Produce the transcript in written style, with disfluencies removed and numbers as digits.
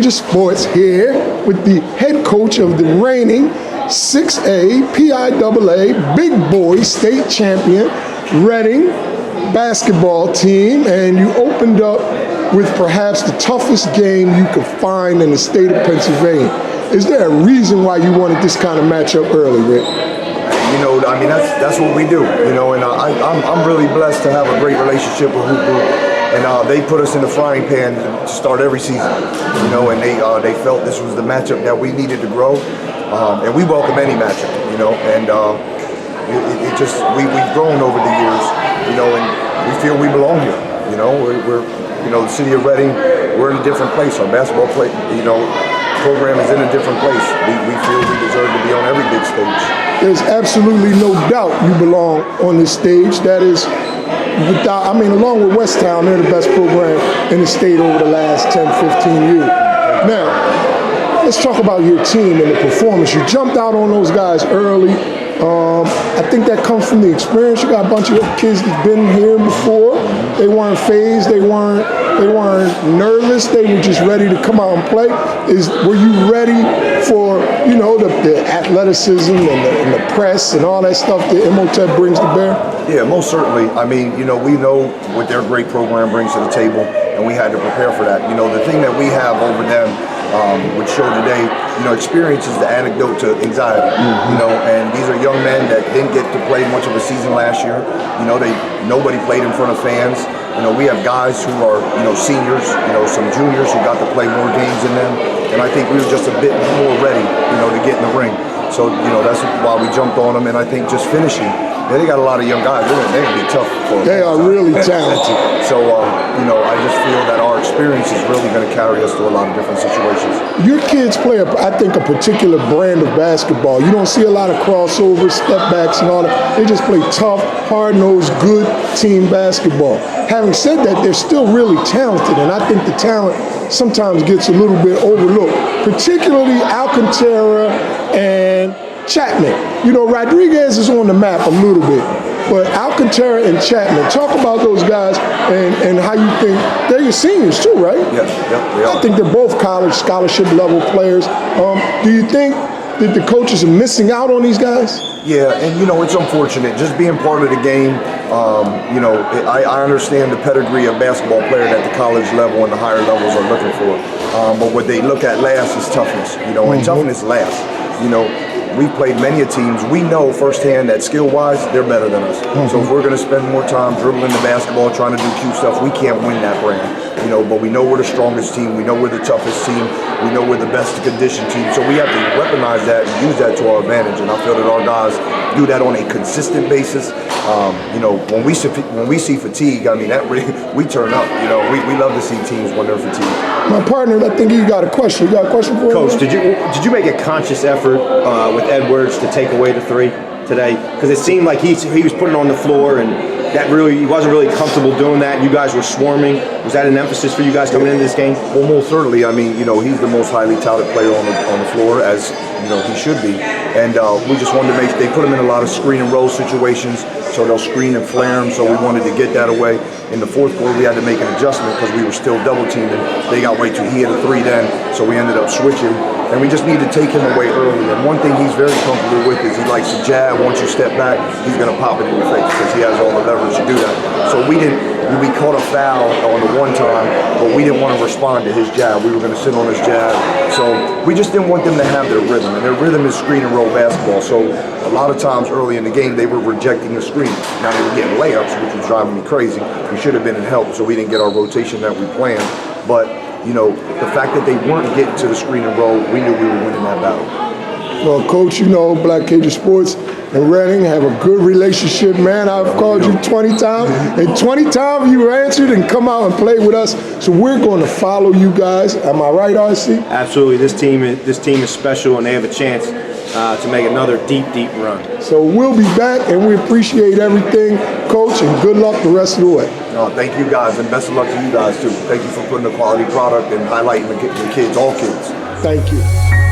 Cage of Sports here with the head coach of the reigning 6A PIAA Big Boy State Champion Reading basketball team, and you opened up with perhaps the toughest game you could find in the state of Pennsylvania. Is there a reason why you wanted this kind of matchup early, Rick? You know, I mean, that's what we do, you know, and I'm really blessed to have a great relationship with Hoop Group, and they put us in the frying pan to start every season, you know, and they felt this was the matchup that we needed to grow, and we welcome any matchup, you know, and we've grown over the years, you know, and we feel we belong here, you know, we're you know, the city of Reading, we're in a different place, our basketball play, you know, program is in a different place. We feel we deserve to be on every big stage. There's absolutely no doubt you belong on this stage. That is, without, I mean, along with West Town, they're the best program in the state over the last 10, 15 years. Now, let's talk about your team and the performance. You jumped out on those guys early. I think that comes from the experience. You got a bunch of kids that's been here before. They weren't phased. They weren't nervous. They were just ready to come out and play. Were you ready for, you know, the athleticism and the press and all that stuff that Imhotep brings to bear? Yeah, most certainly. I mean, you know, we know what their great program brings to the table, and we had to prepare for that. You know, the thing that we have over them, which showed today, you know, experience is the antidote to anxiety. You know, and these are young men that didn't get to play much of a season last year. You know, nobody played in front of fans. You know, we have guys who are, you know, seniors, you know, some juniors who got to play more games than them, and I think we were just a bit more ready, you know, to get in the ring. So, you know, that's why we jumped on them, and I think just finishing, they got a lot of young guys. They're going to be tough for them. They are really talented. So, you know, I just feel that our experience is really going to carry us to a lot of different situations. Your kids play, I think, a particular brand of basketball. You don't see a lot of crossovers, step backs, and all that. They just play tough, hard-nosed, good team basketball. Having said that, they're still really talented, and I think the talent sometimes gets a little bit overlooked, particularly Alcantara and Chapman. You know, Rodriguez is on the map a little bit, but Alcantara and Chapman, talk about those guys and how you think, they're your seniors too, right? Yes, they are. I think they're both college scholarship level players. Do you think that the coaches are missing out on these guys? Yeah, and you know, it's unfortunate. Just being part of the game, you know, I understand the pedigree of basketball player that the college level and the higher levels are looking for. But what they look at last is toughness, you know, and toughness lasts. You know, we've played many teams. We know firsthand that skill-wise, they're better than us. So if we're going to spend more time dribbling the basketball, trying to do cute stuff, we can't win that brand. You know, but we know we're the strongest team. We know we're the toughest team. We know we're the best conditioned team. So we have to weaponize that and use that to our advantage. And I feel that our guys do that on a consistent basis. You know, when we see fatigue, I mean, we turn up. You know, we love to see teams when they're fatigued. My partner, I think you got a question. You got a question for Coach, did you make a conscious effort with Edwards to take away the three today? Because it seemed like he was putting it on the floor, and that really, he wasn't really comfortable doing that. You guys were swarming. Was that an emphasis for you guys coming into this game? Well, most certainly. I mean, you know, he's the most highly touted player on the floor, as you know he should be. And we just wanted to they put him in a lot of screen and roll situations, so they'll screen and flare him. So we wanted to get that away. In the fourth quarter, we had to make an adjustment because we were still double teaming. They got way too. He had a three then, so we ended up switching. And we just need to take him away early. And one thing he's very comfortable with is he likes to jab. Once you step back, he's going to pop it in your face because he has all the leverage to do that. So we caught a foul on the one time, but we didn't want to respond to his jab. We were going to sit on his jab. So we just didn't want them to have their rhythm. And their rhythm is screen and roll basketball. So a lot of times early in the game, they were rejecting the screen. Now they were getting layups, which was driving me crazy. We should have been in help, so we didn't get our rotation that we planned. But you know, the fact that they weren't getting to the screen and roll, we knew we were winning that battle. Well, Coach, you know, Black Cage of Sports and Reading have a good relationship, man. I've called you 20 times, and 20 times you answered and come out and play with us. So we're going to follow you guys. Am I right, RC? Absolutely. This team is special, and they have a chance to make another deep run. So we'll be back, and we appreciate everything, Coach, and good luck the rest of the way. No, thank you guys, and best of luck to you guys too. Thank you for putting a quality product and highlighting the kids, all kids. Thank you.